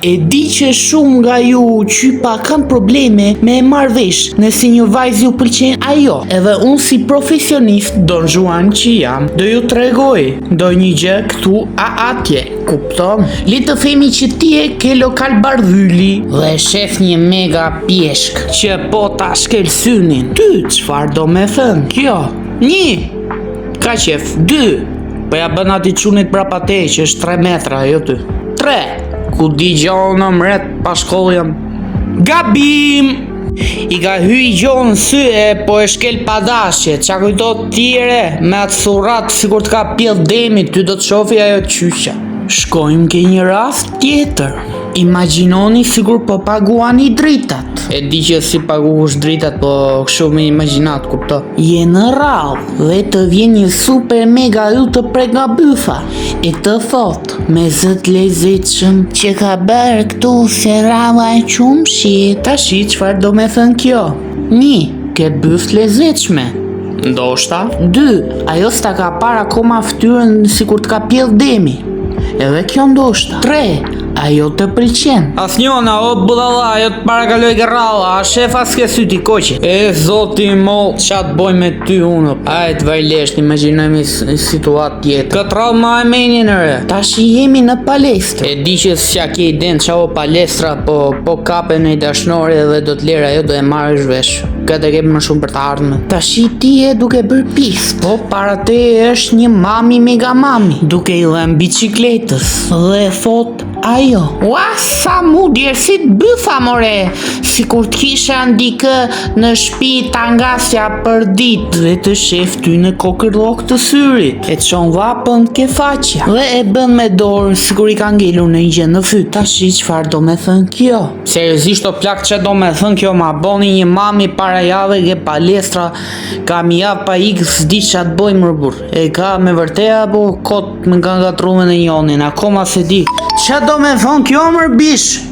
E di që shumë nga ju qypa kanë probleme me e marrë vesh nëse një vajzë ju pëlqen ajo. Edhe unë si profesionist Don Juan që jam, do ju tregoj do një gjë këtu a atje, kupton? Le të themi që ti e ke lokal bardhyli dhe shef një mega pjeshk që po ta shkel synin. Ty, çfarë do me thënë kjo? 1. Ka qef. 2. Po ja bën ati çunit brapa te që është 3 metra, jo ty. 3. Ku di gjonë në mret pa shkollën. Gabim! I ka hyj gjonë sy e po e shkel padashje. Qa kujtot tjere me atë thurat sikur të ka pjell demi, ty do të shofi ajo qysha. Shkojmë ke një rast tjetër. Imagjinoni sikur po paguani dritat. E di që si paguash dritat, po kështu me imagjinat, kupto. Je në rradh dhe të vjen një super mega të prek nga byfa e të thot me zët lezetshëm që ka bërë këtu se rradha e qumshit. Tashi çfarë do me thënë kjo? 1. Ke byf lezetshme. Ndoshta. 2. Ajo s'ta ka parë akoma fytyrën sikur të ka pjell demi. Edhe kjo ndoshta. 3. Ajo të pëlqen. Asnjona o budalla, ajo të parakaloj gerralla, a shef as ke syti koqe. E zoti moll, qa të boj me ty unë. Ajt vajlesht, imagjinojmë situatë tjetër. Këtë radhë ma e menjen re. Tashi jemi në palestër. E di që s'qa ke iden qa o palestra, po kape në i dashnore dhe do të lera ajo do e marrësh vesh. Këtë e ke më shumë për të ardhme. Tashi ti e duke bërë pist. Po para te është një mami mega mami, duke i dhënë bicikletës dhe thot ajo, ua sa mu djerësit byfa more, si kur t'kisha ndikë në shpi tangasja për dit dhe të shef ty në kokërllok të syrit, e çon vapën ke faqja dhe e bën me dorë si kur i ka ngelur në një gjë në fyt. Tashi çfarë do me thënë kjo? Seriozisht o plak që do me thënë kjo? Ma boni një mami para jave ke palestra, kam javë pa ikë s'di qa të boj më burr. E ka me vërteja apo kot më ka ngatruar në njonin, akoma se di. Qa do me thonë kjo mër bish?